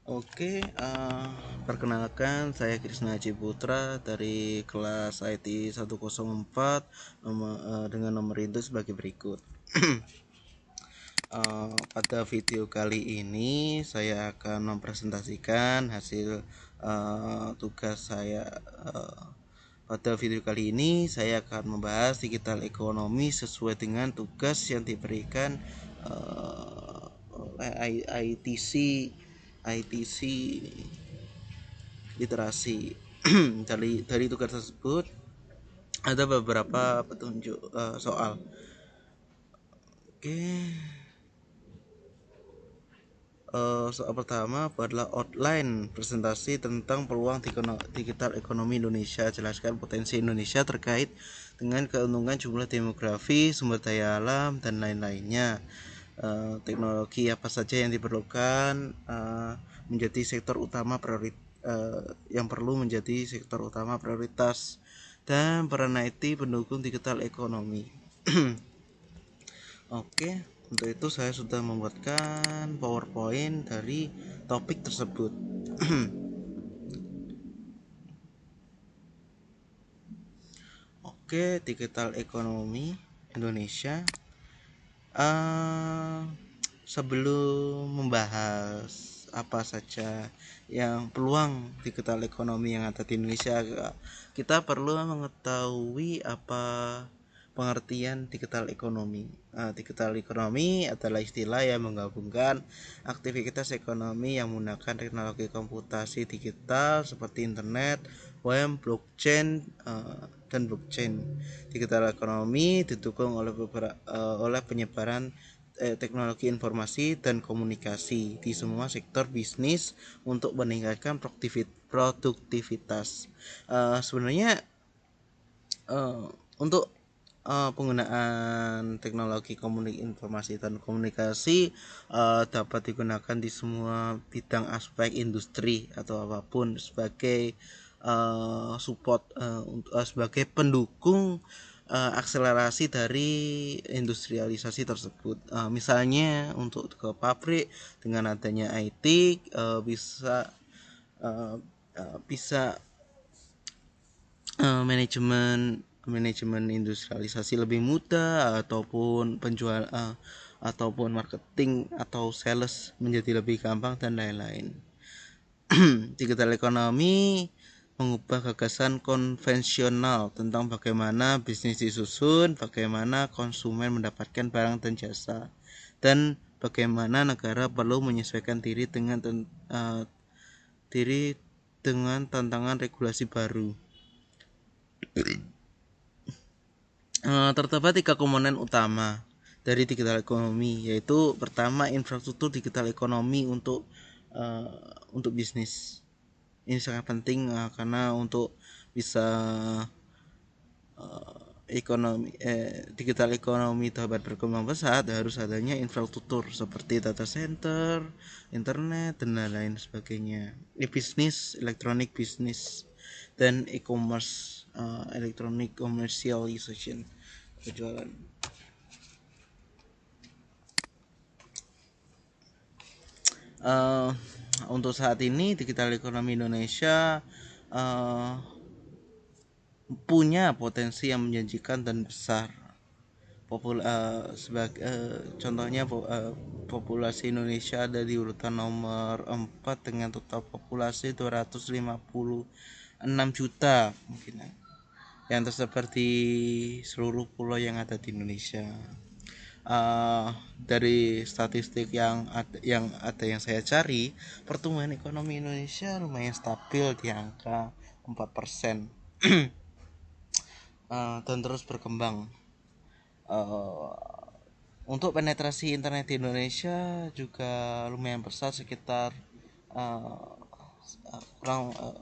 Oke, perkenalkan saya Krisna Haji Putra dari kelas IT 104 dengan nomor induk sebagai berikut. Pada video kali ini saya akan mempresentasikan hasil tugas saya. Pada video kali ini saya akan membahas digital ekonomi sesuai dengan tugas yang diberikan oleh ITC ITC literasi. Dari tugas tersebut ada beberapa petunjuk soal. Oke. Soal pertama adalah outline presentasi tentang peluang digital ekonomi Indonesia. Jelaskan potensi Indonesia terkait dengan keuntungan jumlah demografi, sumber daya alam, dan lain-lainnya. Teknologi apa saja yang diperlukan menjadi sektor utama yang perlu menjadi sektor utama prioritas, dan peran IT pendukung digital ekonomi. Oke, untuk itu saya sudah membuatkan PowerPoint dari topik tersebut. Oke, digital ekonomi Indonesia. Sebelum membahas apa saja yang peluang digital ekonomi yang ada di Indonesia, kita perlu mengetahui apa pengertian digital ekonomi. Digital ekonomi adalah istilah yang menggabungkan aktivitas ekonomi yang menggunakan teknologi komputasi digital seperti internet, web, blockchain, dan blockchain. Digital ekonomi didukung oleh penyebaran teknologi informasi dan komunikasi di semua sektor bisnis untuk meningkatkan produktivitas. Sebenarnya untuk penggunaan teknologi informasi dan komunikasi dapat digunakan di semua bidang aspek industri atau apapun sebagai support sebagai pendukung akselerasi dari industrialisasi tersebut. Misalnya untuk ke pabrik dengan adanya IT bisa manajemen industrialisasi lebih mudah, ataupun marketing atau sales menjadi lebih gampang, dan lain-lain. Digital ekonomi mengubah gagasan konvensional tentang bagaimana bisnis disusun, bagaimana konsumen mendapatkan barang dan jasa, dan bagaimana negara perlu menyesuaikan diri dengan tantangan regulasi baru. Terdapat 3 komponen utama dari digital ekonomi, yaitu pertama, infrastruktur digital ekonomi untuk bisnis. Ini sangat penting karena untuk bisa digital ekonomi dapat berkembang pesat harus adanya infrastruktur seperti data center, internet, dan lain-lain sebagainya. Bisnis, electronic business, dan e-commerce, electronic commercialization, penjualan. Untuk saat ini digital ekonomi Indonesia punya potensi yang menjanjikan dan besar. Contohnya populasi Indonesia ada di urutan nomor 4 dengan total populasi 256 juta mungkin yang tersebar di seluruh pulau yang ada di Indonesia. Dari statistik yang ada yang saya cari, pertumbuhan ekonomi Indonesia lumayan stabil di angka 4%. Dan terus berkembang. Untuk penetrasi internet di Indonesia juga lumayan besar, sekitar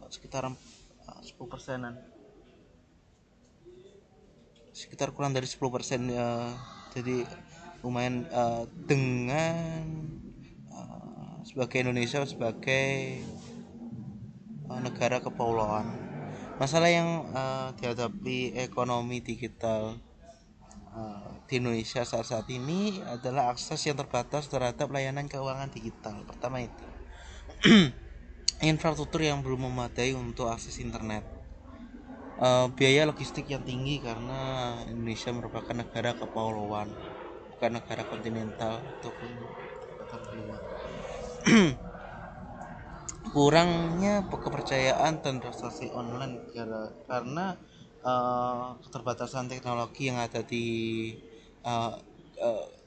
sekitar 10%-an, sekitar kurang dari 10%, jadi lumayan dengan sebagai Indonesia sebagai negara kepulauan. Masalah yang dihadapi ekonomi digital di Indonesia saat ini adalah akses yang terbatas terhadap layanan keuangan digital. Pertama itu. infrastruktur yang belum memadai untuk akses internet, biaya logistik yang tinggi karena Indonesia merupakan negara kepulauan, bukan negara kontinental ataupun benua. Kurangnya kepercayaan dan transaksi online karena keterbatasan teknologi yang ada di uh,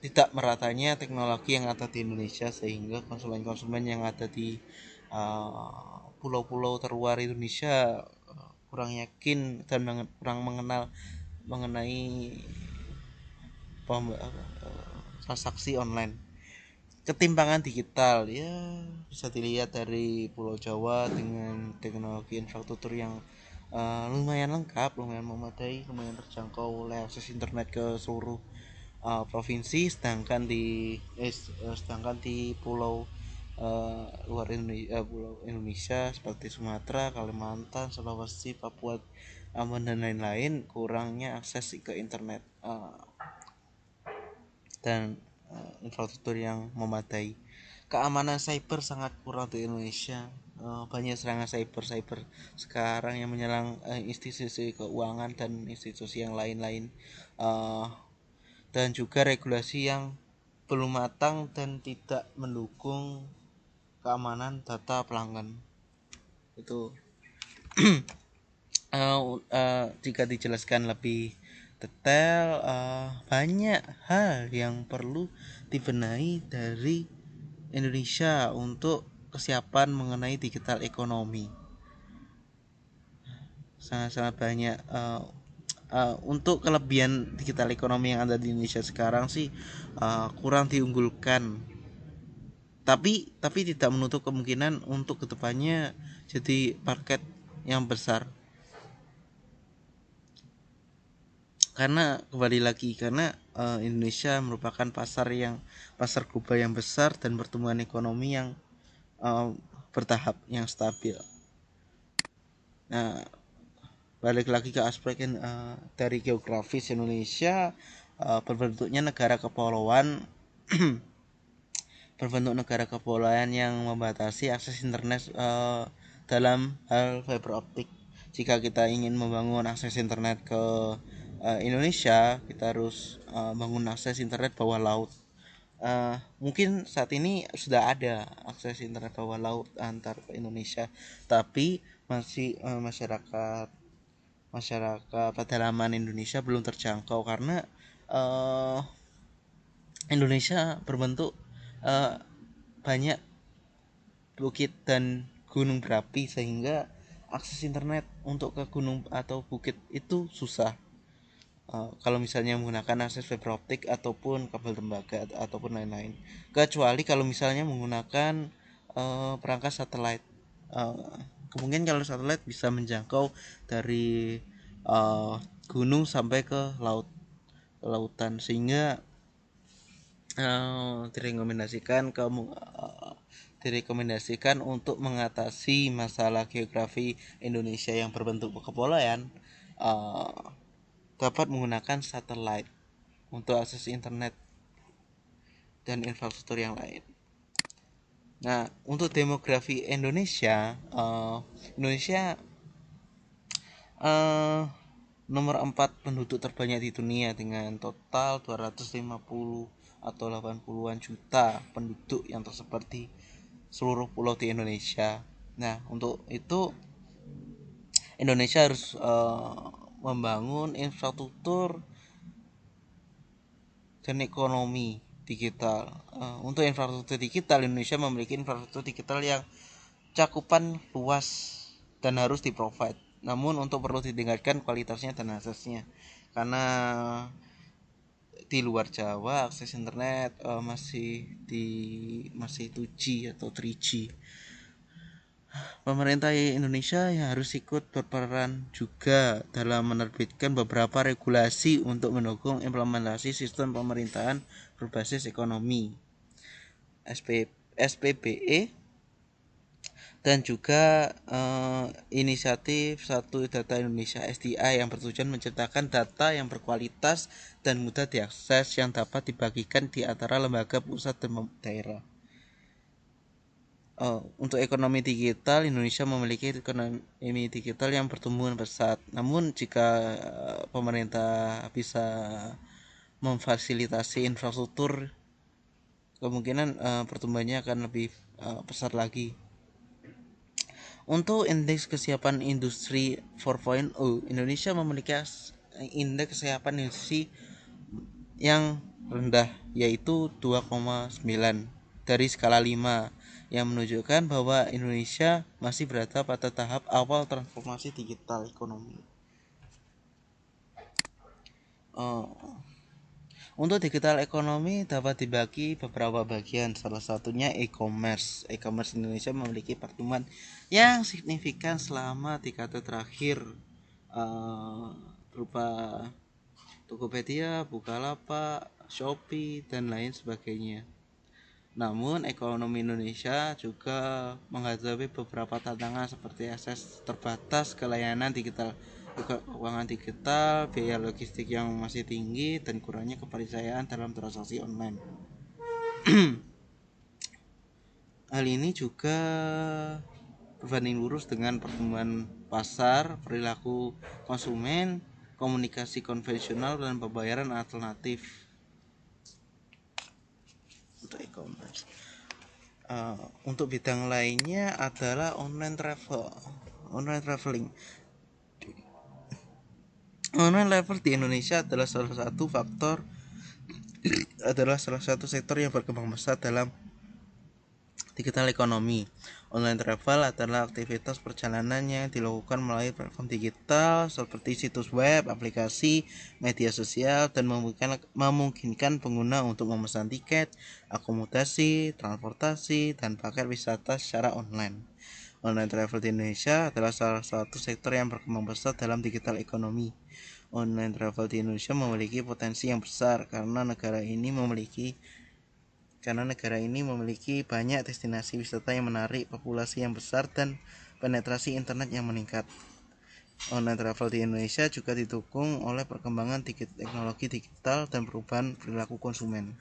tidak meratanya teknologi yang ada di Indonesia, sehingga konsumen-konsumen yang ada di pulau-pulau terluar Indonesia kurang yakin dan kurang mengenal mengenai transaksi online. Ketimpangan digital ya bisa dilihat dari Pulau Jawa dengan teknologi infrastruktur yang lumayan lengkap, lumayan memadai, lumayan terjangkau oleh akses internet ke seluruh provinsi, sedangkan di pulau luar Indonesia, pulau Indonesia seperti Sumatera, Kalimantan, Sulawesi, Papua, Ambon dan lain-lain kurangnya akses ke internet dan infrastruktur yang memadai. Keamanan cyber sangat kurang di Indonesia. Banyak serangan cyber sekarang yang menyerang institusi keuangan dan institusi yang lain-lain, dan juga regulasi yang belum matang dan tidak mendukung keamanan data pelanggan. Itu jika dijelaskan lebih detail, banyak hal yang perlu dibenahi dari Indonesia untuk kesiapan mengenai digital ekonomi. Sangat-sangat banyak. Untuk kelebihan digital ekonomi yang ada di Indonesia sekarang sih kurang diunggulkan, tapi tidak menutup kemungkinan untuk kedepannya jadi market yang besar. Karena kembali lagi, karena Indonesia merupakan pasar global yang besar dan pertumbuhan ekonomi yang bertahap, yang stabil. Nah, balik lagi ke aspek dari geografis Indonesia, berbentuknya negara kepulauan berbentuk negara kepulauan yang membatasi akses internet dalam hal fiber optik. Jika kita ingin membangun akses internet ke Indonesia, kita harus bangun akses internet bawah laut. Mungkin saat ini sudah ada akses internet bawah laut antar Indonesia, tapi masih masyarakat pedalaman Indonesia belum terjangkau karena Indonesia berbentuk banyak bukit dan gunung berapi, sehingga akses internet untuk ke gunung atau bukit itu susah. Kalau misalnya menggunakan akses fiber optik ataupun kabel tembaga ataupun lain-lain, kecuali kalau misalnya menggunakan perangkat satelit. Kemungkinan kalau satelit bisa menjangkau dari gunung sampai ke lautan, sehingga direkomendasikan untuk mengatasi masalah geografi Indonesia yang berbentuk kepulauan, dapat menggunakan satelit untuk akses internet dan infrastruktur yang lain. Nah, untuk demografi Indonesia, Indonesia nomor 4 penduduk terbanyak di dunia dengan total 250 atau 80-an juta penduduk yang tersebar di seluruh pulau di Indonesia. Nah, untuk itu Indonesia harus membangun infrastruktur dan ekonomi digital. Untuk infrastruktur digital, Indonesia memiliki infrastruktur digital yang cakupan luas dan harus di-provide. Namun untuk perlu ditingkatkan kualitasnya dan aksesnya, karena di luar Jawa akses internet masih 2G atau 3G. Pemerintah Indonesia yang harus ikut berperan juga dalam menerbitkan beberapa regulasi untuk mendukung implementasi sistem pemerintahan berbasis ekonomi SPBE, dan juga inisiatif Satu Data Indonesia SDI yang bertujuan menciptakan data yang berkualitas dan mudah diakses yang dapat dibagikan di antara lembaga pusat dan daerah. Untuk ekonomi digital, Indonesia memiliki ekonomi digital yang bertumbuh pesat. Namun jika pemerintah bisa memfasilitasi infrastruktur, kemungkinan pertumbuhannya akan lebih besar lagi. Untuk indeks kesiapan industri 4.0, Indonesia memiliki indeks kesiapan industri yang rendah, yaitu 2,9 dari skala 5, yang menunjukkan bahwa Indonesia masih berada pada tahap awal transformasi digital ekonomi. Untuk digital ekonomi dapat dibagi beberapa bagian, salah satunya e-commerce. E-commerce Indonesia memiliki pertumbuhan yang signifikan selama dekade terakhir, berupa Tokopedia, Bukalapak, Shopee, dan lain sebagainya. Namun ekonomi Indonesia juga menghadapi beberapa tantangan seperti akses terbatas ke layanan digital, keuangan digital, biaya logistik yang masih tinggi, dan kurangnya kepercayaan dalam transaksi online. Hal ini juga berbanding lurus dengan pertumbuhan pasar, perilaku konsumen, komunikasi konvensional, dan pembayaran alternatif untuk e-commerce. Untuk bidang lainnya adalah online traveling. Online travel di Indonesia adalah salah satu sektor yang berkembang pesat dalam digital ekonomi. Online travel adalah aktivitas perjalanan yang dilakukan melalui platform digital seperti situs web, aplikasi, media sosial, dan memungkinkan pengguna untuk memesan tiket, akomodasi, transportasi, dan paket wisata secara online. Online travel di Indonesia adalah salah satu sektor yang berkembang pesat dalam digital ekonomi. Online travel di Indonesia memiliki potensi yang besar karena negara ini memiliki banyak destinasi wisata yang menarik populasi yang besar dan penetrasi internet yang meningkat. Online travel di Indonesia juga didukung oleh perkembangan teknologi digital dan perubahan perilaku konsumen.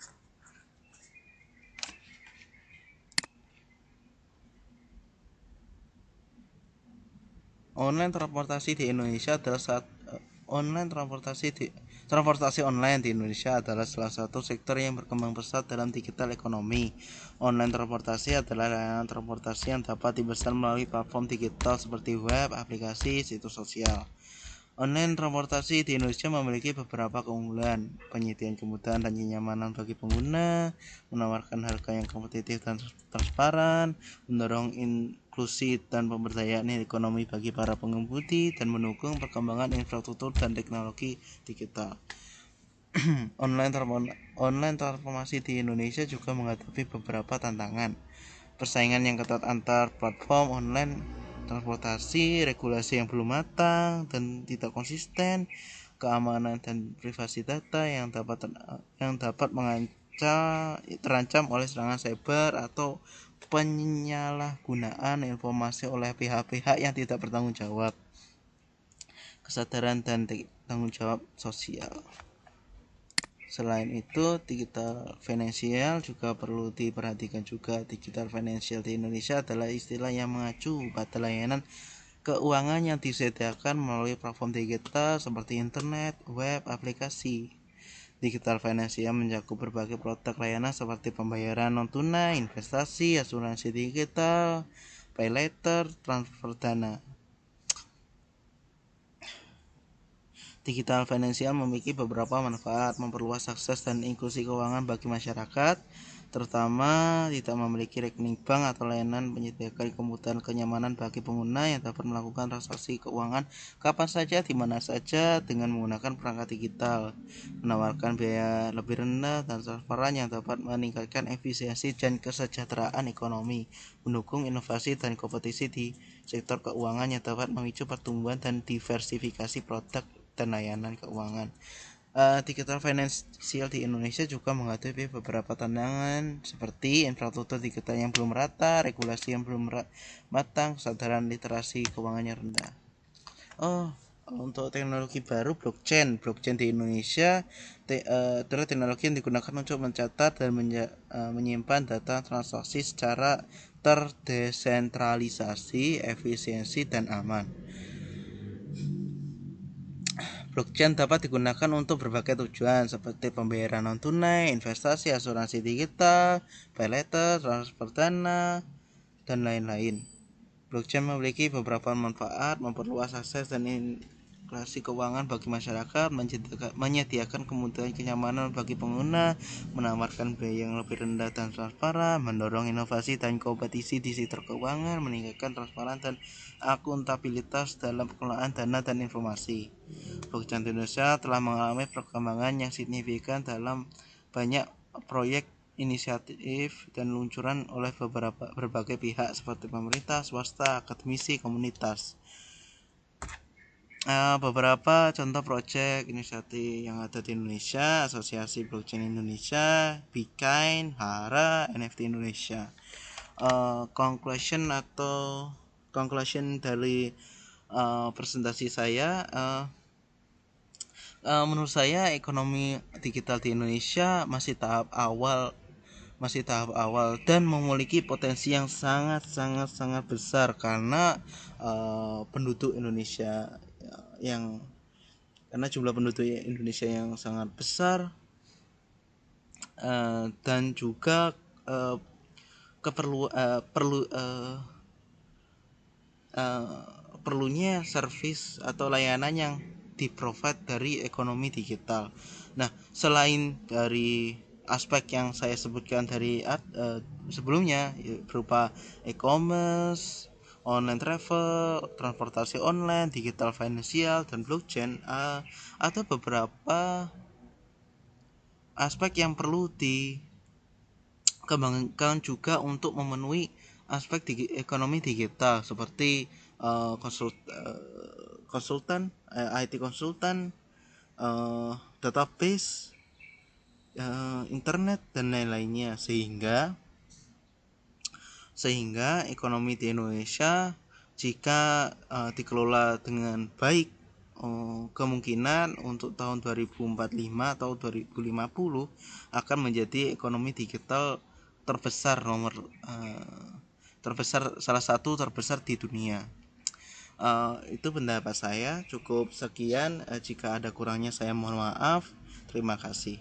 Online transportasi di Indonesia adalah transportasi online di Indonesia adalah salah satu sektor yang berkembang pesat dalam digital ekonomi. Online transportasi adalah layanan transportasi yang dapat dipesan melalui platform digital seperti web, aplikasi, situs sosial. Online transportasi di Indonesia memiliki beberapa keunggulan: penyediaan kemudahan dan kenyamanan bagi pengguna, menawarkan harga yang kompetitif dan transparan, mendorong inklusi dan pemberdayaan ekonomi bagi para pengemudi, dan mendukung perkembangan infrastruktur dan teknologi digital. Online transformasi di Indonesia juga menghadapi beberapa tantangan. Persaingan yang ketat antar platform online transportasi, regulasi yang belum matang dan tidak konsisten, keamanan dan privasi data yang dapat terancam oleh serangan cyber atau penyalahgunaan informasi oleh pihak-pihak yang tidak bertanggung jawab. Kesadaran dan tanggung jawab sosial. Selain itu, digital finansial juga perlu diperhatikan juga. Digital finansial di Indonesia adalah istilah yang mengacu pada layanan keuangan yang disediakan melalui platform digital seperti internet, web, aplikasi. Digital finansial mencakup berbagai produk layanan seperti pembayaran non-tunai, investasi, asuransi digital, pay later, transfer dana. Digital finansial memiliki beberapa manfaat: memperluas akses dan inklusi keuangan bagi masyarakat, terutama tidak memiliki rekening bank atau layanan, menyediakan kemudahan kenyamanan bagi pengguna yang dapat melakukan transaksi keuangan kapan saja, di mana saja dengan menggunakan perangkat digital, menawarkan biaya lebih rendah dan transparan yang dapat meningkatkan efisiensi dan kesejahteraan ekonomi, mendukung inovasi dan kompetisi di sektor keuangan yang dapat memicu pertumbuhan dan diversifikasi produk dan layanan keuangan. Digital finansial di Indonesia juga menghadapi beberapa tantangan seperti infrastruktur digital yang belum rata, regulasi yang belum matang, kesadaran literasi keuangannya rendah. Untuk teknologi baru, blockchain di Indonesia adalah teknologi yang digunakan untuk mencatat dan menyimpan data transaksi secara terdesentralisasi, efisiensi, dan aman. Blockchain dapat digunakan untuk berbagai tujuan seperti pembayaran non-tunai, investasi, asuransi digital, pay later, transfer dana, dan lain-lain. Blockchain memiliki beberapa manfaat, memperluas akses dan inklusi keuangan bagi masyarakat, menyediakan kemudahan kenyamanan bagi pengguna, menawarkan biaya yang lebih rendah dan transparan, mendorong inovasi dan kompetisi di sektor keuangan, meningkatkan transparan dan akuntabilitas dalam pengelolaan dana dan informasi. Blockchain Indonesia telah mengalami perkembangan yang signifikan dalam banyak proyek inisiatif dan luncuran oleh berbagai pihak seperti pemerintah, swasta, akademisi, komunitas. Beberapa contoh proyek inisiatif yang ada di Indonesia: Asosiasi Blockchain Indonesia, Bitcoin, Hara, NFT Indonesia. Conclusion dari presentasi saya, menurut saya ekonomi digital di Indonesia masih tahap awal dan memiliki potensi yang sangat besar karena penduduk Indonesia karena jumlah penduduk Indonesia yang sangat besar, dan juga perlunya servis atau layanan yang di-provide dari ekonomi digital. Nah, selain dari aspek yang saya sebutkan dari sebelumnya berupa e-commerce, online travel, transportasi online, digital financial, dan blockchain, ada beberapa aspek yang perlu dikembangkan juga untuk memenuhi aspek ekonomi digital seperti konsultan, IT konsultan, database, internet, dan lain-lainnya, sehingga ekonomi di Indonesia jika dikelola dengan baik, kemungkinan untuk tahun 2045 atau 2050 akan menjadi ekonomi digital salah satu terbesar di dunia. Itu pendapat saya. Cukup sekian. Jika ada kurangnya saya mohon maaf. Terima kasih.